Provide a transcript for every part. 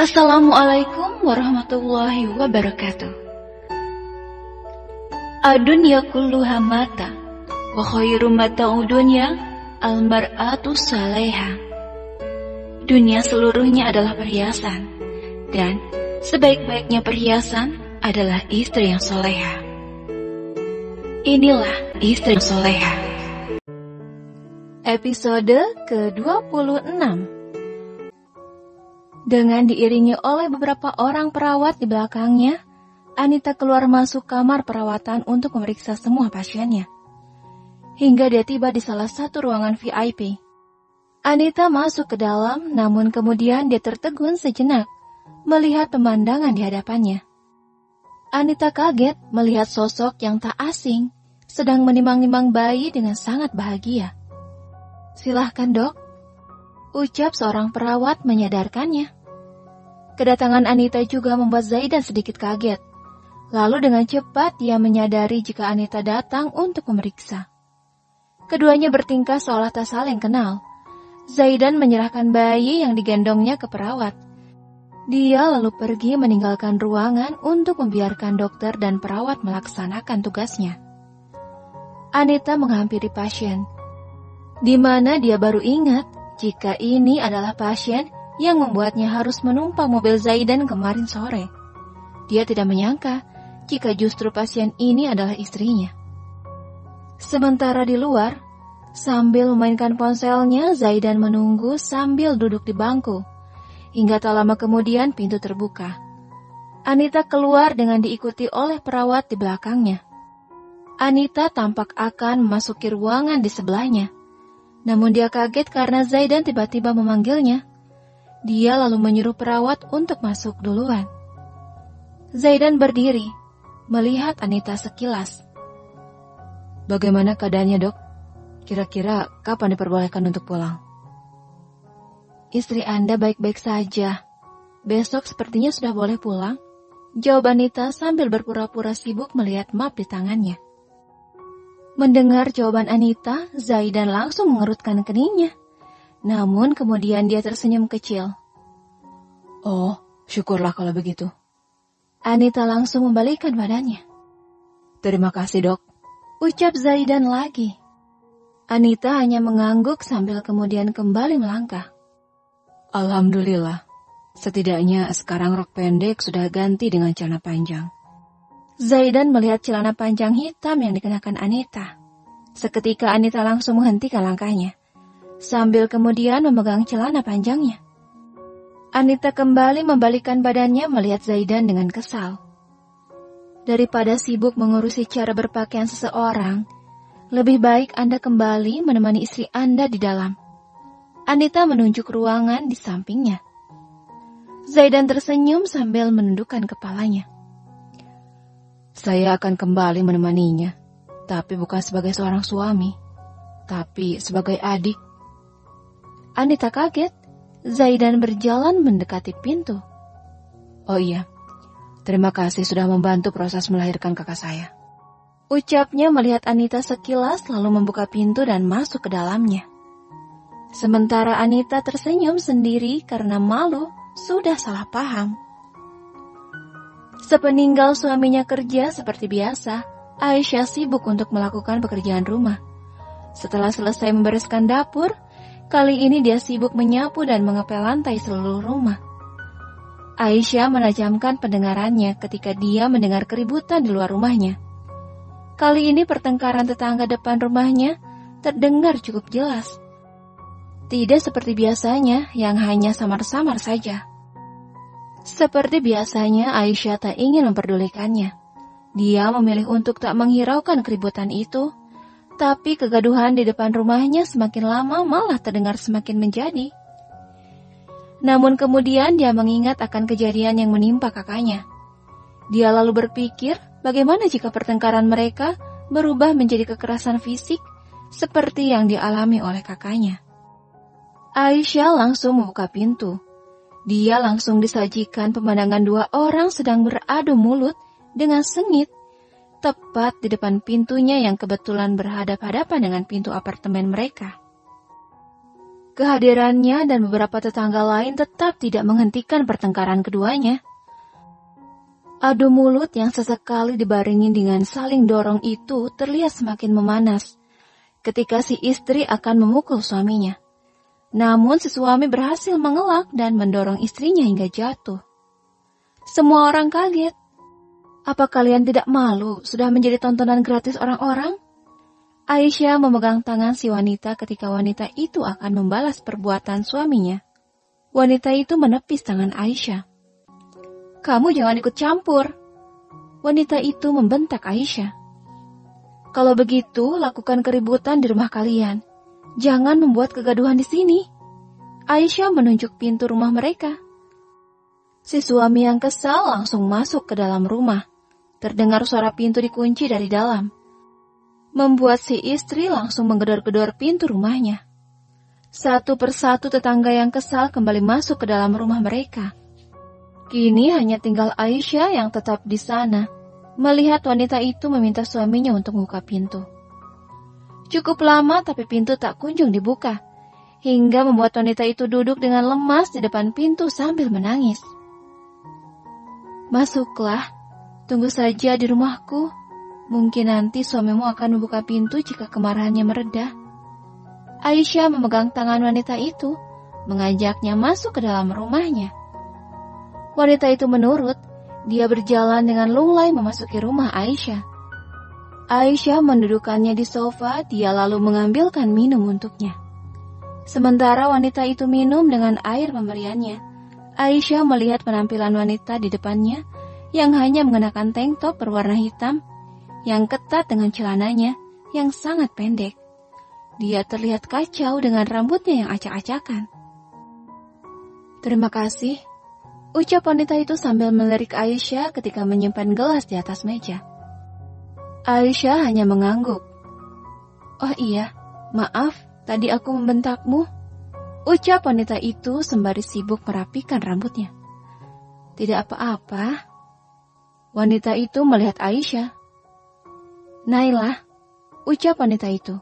Assalamualaikum warahmatullahi wabarakatuh. Ad-dunya kulluha mata, wa khairu mata'ud dunya al-mar'atu salihah. Dunia seluruhnya adalah perhiasan, dan sebaik-baiknya perhiasan adalah istri yang soleha. Inilah istri yang soleha. Episode ke-26. Dengan diiringi oleh beberapa orang perawat di belakangnya, Anita keluar masuk kamar perawatan untuk memeriksa semua pasiennya. Hingga dia tiba di salah satu ruangan VIP. Anita masuk ke dalam, namun kemudian dia tertegun sejenak melihat pemandangan di hadapannya. Anita kaget melihat sosok yang tak asing sedang menimang-nimang bayi dengan sangat bahagia. "Silahkan, Dok," ucap seorang perawat menyadarkannya. Kedatangan Anita juga membuat Zaidan sedikit kaget. Lalu dengan cepat dia menyadari jika Anita datang untuk memeriksa. Keduanya bertingkah seolah tak saling kenal. Zaidan menyerahkan bayi yang digendongnya ke perawat. Dia lalu pergi meninggalkan ruangan untuk membiarkan dokter dan perawat melaksanakan tugasnya. Anita menghampiri pasien, di mana dia baru ingat jika ini adalah pasien yang membuatnya harus menumpang mobil Zaidan kemarin sore. Dia tidak menyangka jika justru pasien ini adalah istrinya. Sementara di luar, sambil memainkan ponselnya, Zaidan menunggu sambil duduk di bangku. Hingga tak lama kemudian pintu terbuka. Anita keluar dengan diikuti oleh perawat di belakangnya. Anita tampak akan memasuki ruangan di sebelahnya. Namun dia kaget karena Zaidan tiba-tiba memanggilnya. Dia lalu menyuruh perawat untuk masuk duluan. Zaidan berdiri, melihat Anita sekilas. "Bagaimana keadaannya, Dok? Kira-kira kapan diperbolehkan untuk pulang?" "Istri Anda baik-baik saja. Besok sepertinya sudah boleh pulang," jawab Anita sambil berpura-pura sibuk melihat map di tangannya. Mendengar jawaban Anita, Zaidan langsung mengerutkan keningnya. Namun kemudian dia tersenyum kecil. "Oh, syukurlah kalau begitu." Anita langsung membalikkan badannya. "Terima kasih, Dok," ucap Zaidan lagi. Anita hanya mengangguk sambil kemudian kembali melangkah. "Alhamdulillah, setidaknya sekarang rok pendek sudah ganti dengan celana panjang." Zaidan melihat celana panjang hitam yang dikenakan Anita. Seketika Anita langsung menghentikan langkahnya, sambil kemudian memegang celana panjangnya. Anita kembali membalikkan badannya melihat Zaidan dengan kesal. "Daripada sibuk mengurusi cara berpakaian seseorang, lebih baik Anda kembali menemani istri Anda di dalam." Anita menunjuk ruangan di sampingnya. Zaidan tersenyum sambil menundukkan kepalanya. "Saya akan kembali menemaninya, tapi bukan sebagai seorang suami, tapi sebagai adik." Anita kaget. Zaidan berjalan mendekati pintu. "Oh iya, terima kasih sudah membantu proses melahirkan kakak saya," ucapnya melihat Anita sekilas lalu membuka pintu dan masuk ke dalamnya. Sementara Anita tersenyum sendiri karena malu sudah salah paham. Sepeninggal suaminya kerja seperti biasa, Aisyah sibuk untuk melakukan pekerjaan rumah. Setelah selesai membereskan dapur, kali ini dia sibuk menyapu dan mengepel lantai seluruh rumah. Aisyah menajamkan pendengarannya ketika dia mendengar keributan di luar rumahnya. Kali ini pertengkaran tetangga depan rumahnya terdengar cukup jelas. Tidak seperti biasanya yang hanya samar-samar saja. Seperti biasanya Aisyah tak ingin memperdulikannya. Dia memilih untuk tak menghiraukan keributan itu. Tapi kegaduhan di depan rumahnya semakin lama malah terdengar semakin menjadi. Namun kemudian dia mengingat akan kejadian yang menimpa kakaknya. Dia lalu berpikir bagaimana jika pertengkaran mereka berubah menjadi kekerasan fisik seperti yang dialami oleh kakaknya. Aisyah langsung membuka pintu. Dia langsung disajikan pemandangan dua orang sedang beradu mulut dengan sengit tepat di depan pintunya yang kebetulan berhadap-hadapan dengan pintu apartemen mereka. Kehadirannya dan beberapa tetangga lain tetap tidak menghentikan pertengkaran keduanya. Adu mulut yang sesekali dibarengi dengan saling dorong itu terlihat semakin memanas ketika si istri akan memukul suaminya. Namun si suami berhasil mengelak dan mendorong istrinya hingga jatuh. Semua orang kaget. Apa kalian tidak malu sudah menjadi tontonan gratis orang-orang? Aisyah memegang tangan si wanita ketika wanita itu akan membalas perbuatan suaminya. Wanita itu menepis tangan Aisyah. Kamu jangan ikut campur. Wanita itu membentak Aisyah. Kalau begitu, lakukan keributan di rumah kalian. Jangan membuat kegaduhan di sini. Aisyah menunjuk pintu rumah mereka. Si suami yang kesal langsung masuk ke dalam rumah. Terdengar suara pintu dikunci dari dalam. Membuat si istri langsung menggedor-gedor pintu rumahnya. Satu persatu tetangga yang kesal kembali masuk ke dalam rumah mereka. Kini hanya tinggal Aisyah yang tetap di sana, melihat wanita itu meminta suaminya untuk membuka pintu. Cukup lama tapi pintu tak kunjung dibuka, hingga membuat wanita itu duduk dengan lemas di depan pintu sambil menangis. Masuklah, tunggu saja di rumahku. Mungkin nanti suamimu akan membuka pintu jika kemarahannya mereda. Aisyah memegang tangan wanita itu, mengajaknya masuk ke dalam rumahnya. Wanita itu menurut, dia berjalan dengan lunglai memasuki rumah Aisyah. Aisyah mendudukkannya di sofa, dia lalu mengambilkan minum untuknya. Sementara wanita itu minum dengan air pemberiannya, Aisyah melihat penampilan wanita di depannya yang hanya mengenakan tank top berwarna hitam, yang ketat dengan celananya yang sangat pendek. Dia terlihat kacau dengan rambutnya yang acak-acakan. Terima kasih, ucap wanita itu sambil melirik Aisyah ketika menyimpan gelas di atas meja. Aisyah hanya mengangguk. Oh iya, maaf, tadi aku membentakmu, ucap wanita itu sembari sibuk merapikan rambutnya. Tidak apa-apa. Wanita itu melihat Aisyah. Naila, ucap wanita itu.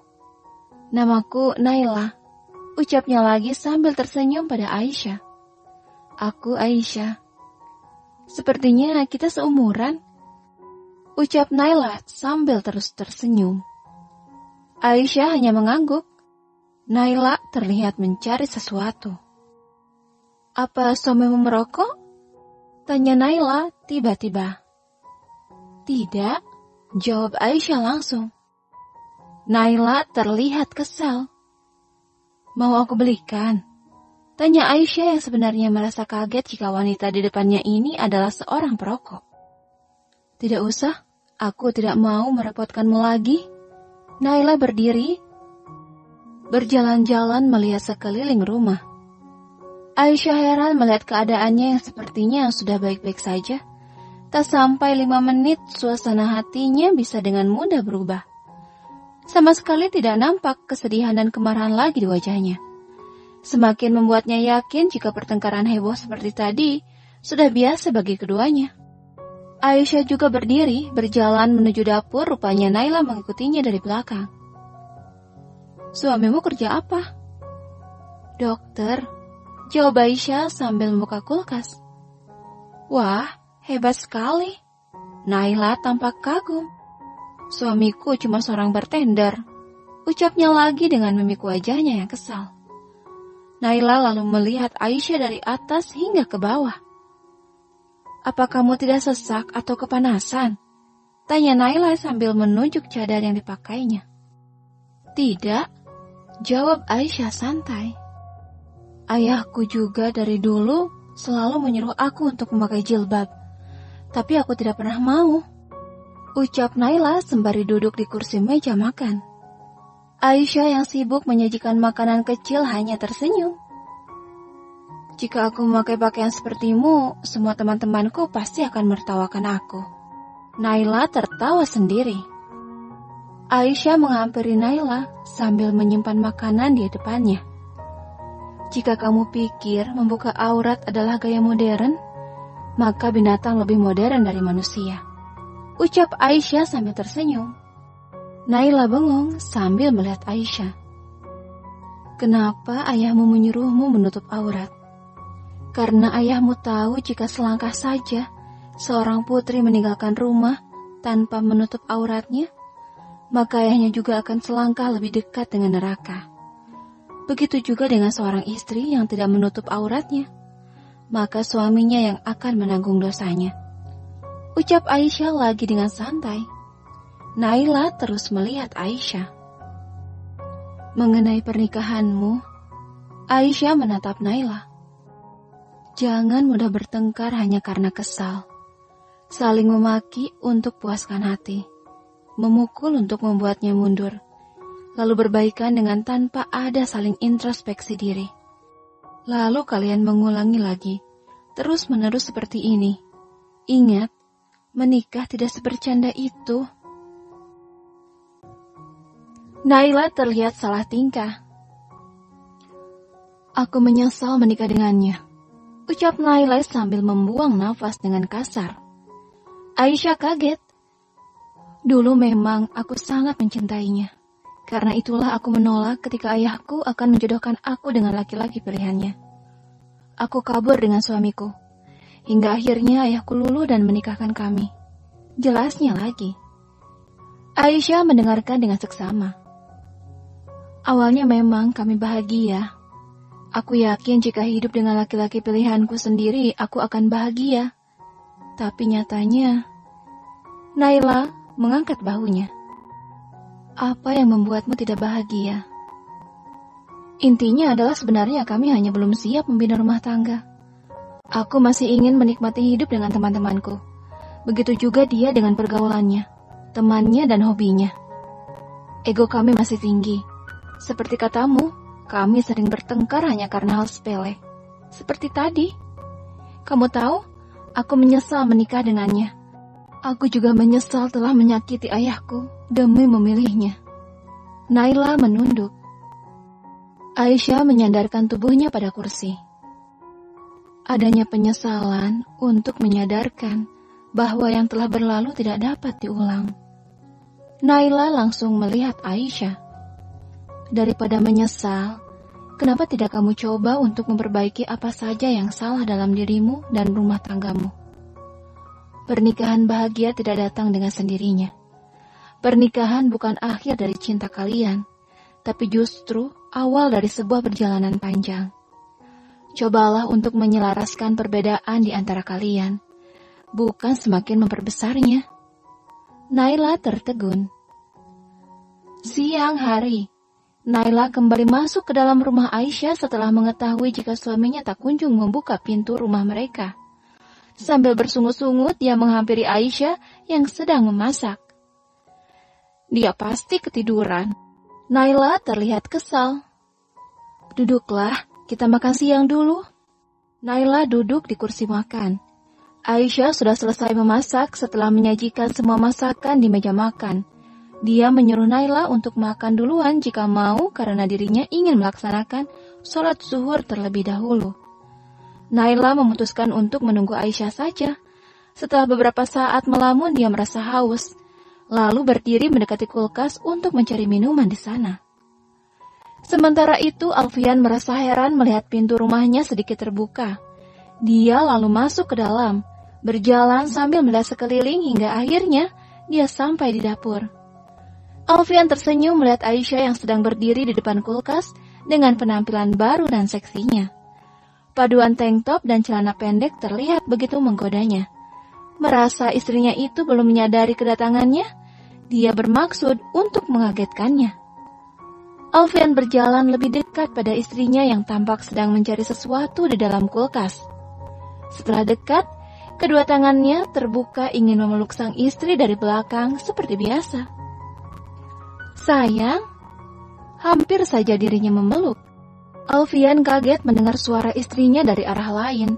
Namaku Naila, ucapnya lagi sambil tersenyum pada Aisyah. Aku Aisyah. Sepertinya kita seumuran, ucap Naila sambil terus tersenyum. Aisyah hanya mengangguk. Naila terlihat mencari sesuatu. Apa suamimu merokok? Tanya Naila tiba-tiba. Tidak, jawab Aisyah langsung. Naila terlihat kesal. Mau aku belikan? Tanya Aisyah yang sebenarnya merasa kaget jika wanita di depannya ini adalah seorang perokok. Tidak usah, aku tidak mau merepotkanmu lagi. Naila berdiri, berjalan-jalan melihat sekeliling rumah. Aisyah heran melihat keadaannya yang sepertinya sudah baik-baik saja. Tak sampai 5 menit, suasana hatinya bisa dengan mudah berubah. Sama sekali tidak nampak kesedihan dan kemarahan lagi di wajahnya. Semakin membuatnya yakin jika pertengkaran heboh seperti tadi sudah biasa bagi keduanya. Aisyah juga berdiri, berjalan menuju dapur, rupanya Naila mengikutinya dari belakang. Suamimu kerja apa? Dokter, jawab Aisyah sambil membuka kulkas. Wah, hebat sekali. Naila tampak kagum. Suamiku cuma seorang bartender, ucapnya lagi dengan mimik wajahnya yang kesal. Naila lalu melihat Aisyah dari atas hingga ke bawah. Apa kamu tidak sesak atau kepanasan? Tanya Naila sambil menunjuk cadar yang dipakainya. Tidak, jawab Aisyah santai. Ayahku juga dari dulu selalu menyuruh aku untuk memakai jilbab. Tapi aku tidak pernah mau, ucap Naila sembari duduk di kursi meja makan. Aisyah yang sibuk menyajikan makanan kecil hanya tersenyum. Jika aku memakai pakaian sepertimu, semua teman-temanku pasti akan menertawakan aku. Naila tertawa sendiri. Aisyah menghampiri Naila sambil menyimpan makanan di depannya. Jika kamu pikir membuka aurat adalah gaya modern, maka binatang lebih modern dari manusia, ucap Aisyah sambil tersenyum. Naila bengong sambil melihat Aisyah. Kenapa ayahmu menyuruhmu menutup aurat? Karena ayahmu tahu jika selangkah saja seorang putri meninggalkan rumah tanpa menutup auratnya, maka ayahnya juga akan selangkah lebih dekat dengan neraka. Begitu juga dengan seorang istri yang tidak menutup auratnya, maka suaminya yang akan menanggung dosanya. Ucap Aisyah lagi dengan santai. Naila terus melihat Aisyah. Mengenai pernikahanmu, Aisyah menatap Naila. Jangan mudah bertengkar hanya karena kesal. Saling memaki untuk puaskan hati. Memukul untuk membuatnya mundur. Lalu berbaikan dengan tanpa ada saling introspeksi diri. Lalu kalian mengulangi lagi. Terus-menerus seperti ini. Ingat, menikah tidak sebercanda itu. Naila terlihat salah tingkah. Aku menyesal menikah dengannya, ucap Naila sambil membuang nafas dengan kasar. Aisyah kaget. Dulu memang aku sangat mencintainya. Karena itulah aku menolak ketika ayahku akan menjodohkan aku dengan laki-laki pilihannya. Aku kabur dengan suamiku. Hingga akhirnya ayahku luluh dan menikahkan kami. Jelasnya lagi. Aisyah mendengarkan dengan seksama. Awalnya memang kami bahagia. Aku yakin jika hidup dengan laki-laki pilihanku sendiri, aku akan bahagia. Tapi nyatanya, Naila mengangkat bahunya. Apa yang membuatmu tidak bahagia? Intinya adalah sebenarnya kami hanya belum siap membina rumah tangga. Aku masih ingin menikmati hidup dengan teman-temanku. Begitu juga dia dengan pergaulannya, temannya dan hobinya. Ego kami masih tinggi. Seperti katamu, kami sering bertengkar hanya karena hal sepele. Seperti tadi. Kamu tahu, aku menyesal menikah dengannya. Aku juga menyesal telah menyakiti ayahku demi memilihnya. Naila menunduk. Aisyah menyandarkan tubuhnya pada kursi. Adanya penyesalan untuk menyadarkan bahwa yang telah berlalu tidak dapat diulang. Naila langsung melihat Aisyah. Daripada menyesal, kenapa tidak kamu coba untuk memperbaiki apa saja yang salah dalam dirimu dan rumah tanggamu? Pernikahan bahagia tidak datang dengan sendirinya. Pernikahan bukan akhir dari cinta kalian, tapi justru awal dari sebuah perjalanan panjang. Cobalah untuk menyelaraskan perbedaan di antara kalian, bukan semakin memperbesarnya. Naila tertegun. Siang hari, Naila kembali masuk ke dalam rumah Aisyah setelah mengetahui jika suaminya tak kunjung membuka pintu rumah mereka. Sambil bersungut-sungut, dia menghampiri Aisyah yang sedang memasak. Dia pasti ketiduran. Naila terlihat kesal. Duduklah, kita makan siang dulu. Naila duduk di kursi makan. Aisyah sudah selesai memasak setelah menyajikan semua masakan di meja makan. Dia menyuruh Naila untuk makan duluan jika mau karena dirinya ingin melaksanakan sholat zuhur terlebih dahulu. Naila memutuskan untuk menunggu Aisyah saja. Setelah beberapa saat melamun, dia merasa haus. Lalu berdiri mendekati kulkas untuk mencari minuman di sana. Sementara itu, Alfian merasa heran melihat pintu rumahnya sedikit terbuka. Dia lalu masuk ke dalam, berjalan sambil melihat sekeliling hingga akhirnya dia sampai di dapur. Alfian tersenyum melihat Aisyah yang sedang berdiri di depan kulkas dengan penampilan baru dan seksinya. Paduan tank top dan celana pendek terlihat begitu menggodanya. Merasa istrinya itu belum menyadari kedatangannya, dia bermaksud untuk mengagetkannya. Alfian berjalan lebih dekat pada istrinya yang tampak sedang mencari sesuatu di dalam kulkas. Setelah dekat, kedua tangannya terbuka ingin memeluk sang istri dari belakang seperti biasa. Sayang, hampir saja dirinya memeluk. Alfian kaget mendengar suara istrinya dari arah lain.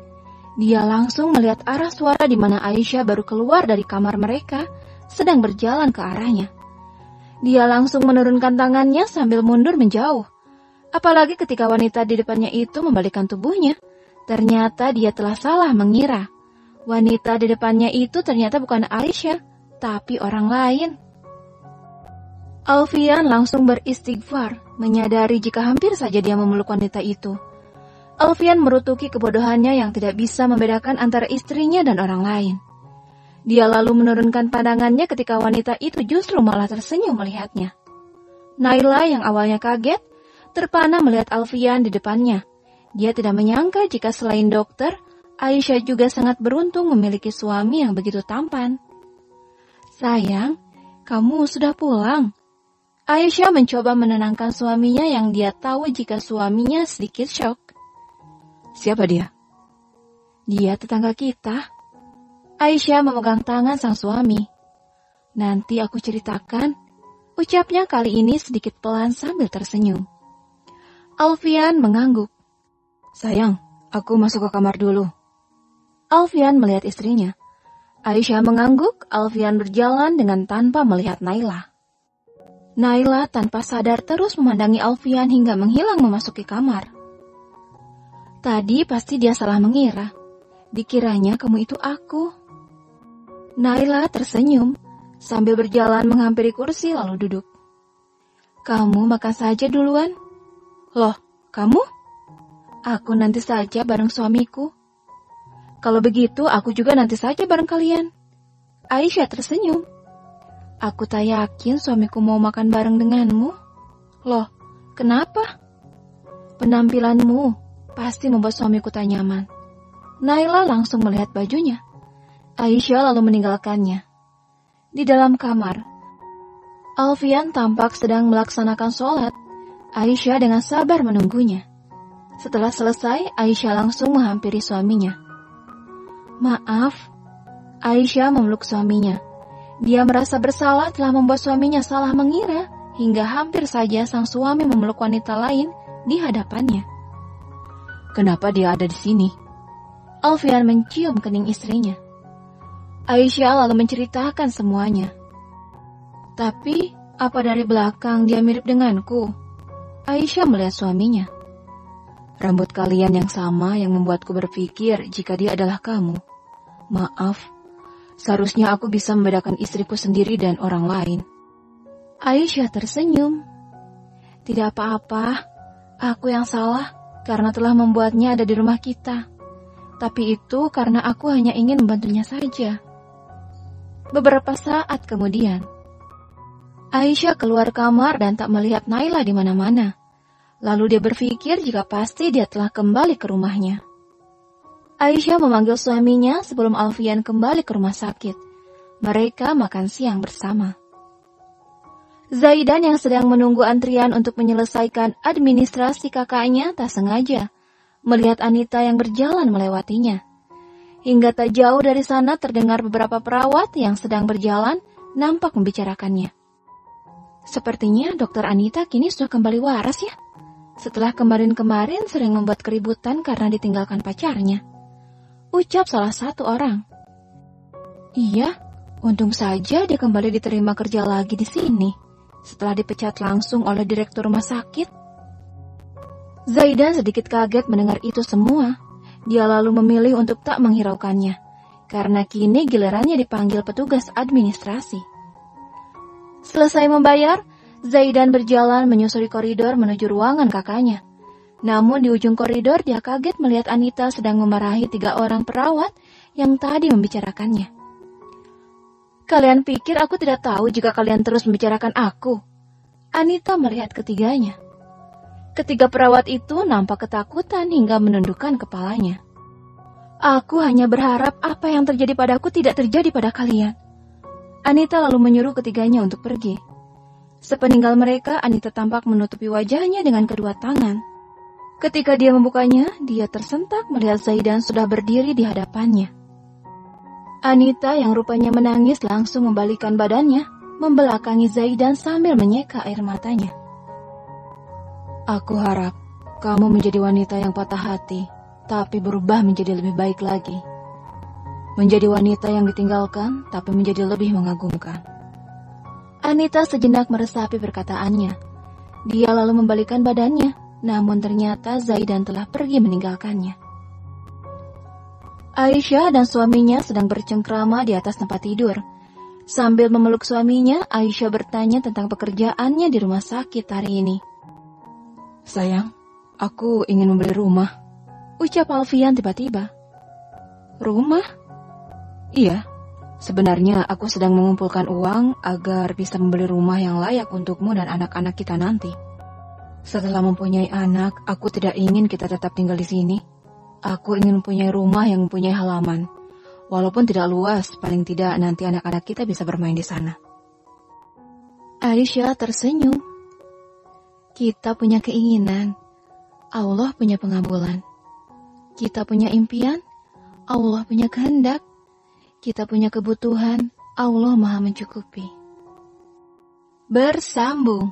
Dia langsung melihat arah suara di mana Aisyah baru keluar dari kamar mereka, sedang berjalan ke arahnya. Dia langsung menurunkan tangannya sambil mundur menjauh. Apalagi ketika wanita di depannya itu membalikkan tubuhnya. Ternyata dia telah salah mengira. Wanita di depannya itu ternyata bukan Aisyah, tapi orang lain. Alfian langsung beristighfar, menyadari jika hampir saja dia memeluk wanita itu. Alfian merutuki kebodohannya yang tidak bisa membedakan antara istrinya dan orang lain. Dia lalu menurunkan pandangannya ketika wanita itu justru malah tersenyum melihatnya. Naila yang awalnya kaget, terpana melihat Alfian di depannya. Dia tidak menyangka jika selain dokter, Aisyah juga sangat beruntung memiliki suami yang begitu tampan. "Sayang, kamu sudah pulang?" Aisyah mencoba menenangkan suaminya yang dia tahu jika suaminya sedikit syok. "Siapa dia?" "Dia tetangga kita." Aisyah memegang tangan sang suami. "Nanti aku ceritakan," ucapnya kali ini sedikit pelan sambil tersenyum. Alfian mengangguk. "Sayang, aku masuk ke kamar dulu." Alfian melihat istrinya. Aisyah mengangguk, Alfian berjalan dengan tanpa melihat Naila. Naila tanpa sadar terus memandangi Alfian hingga menghilang memasuki kamar. Tadi pasti dia salah mengira. Dikiranya kamu itu aku. Naila tersenyum sambil berjalan menghampiri kursi lalu duduk. "Kamu makan saja duluan." "Loh, kamu?" "Aku nanti saja bareng suamiku." "Kalau begitu aku juga nanti saja bareng kalian." Aisyah tersenyum. "Aku tak yakin suamiku mau makan bareng denganmu." "Loh, kenapa?" "Penampilanmu pasti membuat suamiku tak nyaman." Naila langsung melihat bajunya. Aisyah lalu meninggalkannya. Di dalam kamar, Alfian tampak sedang melaksanakan sholat. Aisyah dengan sabar menunggunya. Setelah selesai, Aisyah langsung menghampiri suaminya. "Maaf." Aisyah memeluk suaminya. Dia merasa bersalah telah membuat suaminya salah mengira, hingga hampir saja sang suami memeluk wanita lain di hadapannya. "Kenapa dia ada di sini?" Alfian mencium kening istrinya. Aisyah lalu menceritakan semuanya. "Tapi, apa dari belakang dia mirip denganku?" Aisyah melihat suaminya. "Rambut kalian yang sama yang membuatku berpikir jika dia adalah kamu. Maaf. Seharusnya aku bisa membedakan istriku sendiri dan orang lain." Aisyah tersenyum. "Tidak apa-apa, aku yang salah karena telah membuatnya ada di rumah kita. Tapi itu karena aku hanya ingin membantunya saja." Beberapa saat kemudian, Aisyah keluar kamar dan tak melihat Naila di mana-mana. Lalu dia berpikir jika pasti dia telah kembali ke rumahnya. Aisyah memanggil suaminya sebelum Alfian kembali ke rumah sakit. Mereka makan siang bersama. Zaidan yang sedang menunggu antrian untuk menyelesaikan administrasi kakaknya tak sengaja melihat Anita yang berjalan melewatinya. Hingga tak jauh dari sana terdengar beberapa perawat yang sedang berjalan nampak membicarakannya. "Sepertinya dokter Anita kini sudah kembali waras ya. Setelah kemarin-kemarin sering membuat keributan karena ditinggalkan pacarnya," ucap salah satu orang. "Iya, untung saja dia kembali diterima kerja lagi di sini, setelah dipecat langsung oleh direktur rumah sakit." Zaidan sedikit kaget mendengar itu semua. Dia lalu memilih untuk tak menghiraukannya, karena kini gilirannya dipanggil petugas administrasi. Selesai membayar, Zaidan berjalan menyusuri koridor menuju ruangan kakaknya. Namun di ujung koridor dia kaget melihat Anita sedang memarahi 3 orang perawat yang tadi membicarakannya. "Kalian pikir aku tidak tahu jika kalian terus membicarakan aku?" Anita melihat ketiganya. Ketiga perawat itu nampak ketakutan hingga menundukkan kepalanya. "Aku hanya berharap apa yang terjadi padaku tidak terjadi pada kalian." Anita lalu menyuruh ketiganya untuk pergi. Sepeninggal mereka, Anita tampak menutupi wajahnya dengan kedua tangan. Ketika dia membukanya, dia tersentak melihat Zaidan sudah berdiri di hadapannya. Anita yang rupanya menangis langsung membalikkan badannya, membelakangi Zaidan sambil menyeka air matanya. "Aku harap kamu menjadi wanita yang patah hati, tapi berubah menjadi lebih baik lagi. Menjadi wanita yang ditinggalkan, tapi menjadi lebih mengagumkan." Anita sejenak meresapi perkataannya. Dia lalu membalikkan badannya, namun ternyata Zaidan telah pergi meninggalkannya. Aisyah dan suaminya sedang bercengkrama di atas tempat tidur. Sambil memeluk suaminya, Aisyah bertanya tentang pekerjaannya di rumah sakit hari ini. Sayang, aku ingin membeli rumah, ucap Alfian tiba-tiba. Rumah? Iya, sebenarnya aku sedang mengumpulkan uang agar bisa membeli rumah yang layak untukmu dan anak-anak kita nanti. Setelah mempunyai anak, aku tidak ingin kita tetap tinggal di sini. Aku ingin mempunyai rumah yang mempunyai halaman. Walaupun tidak luas, paling tidak nanti anak-anak kita bisa bermain di sana. Aisyah tersenyum. Kita punya keinginan, Allah punya pengabulan. Kita punya impian, Allah punya kehendak. Kita punya kebutuhan, Allah Maha mencukupi. Bersambung.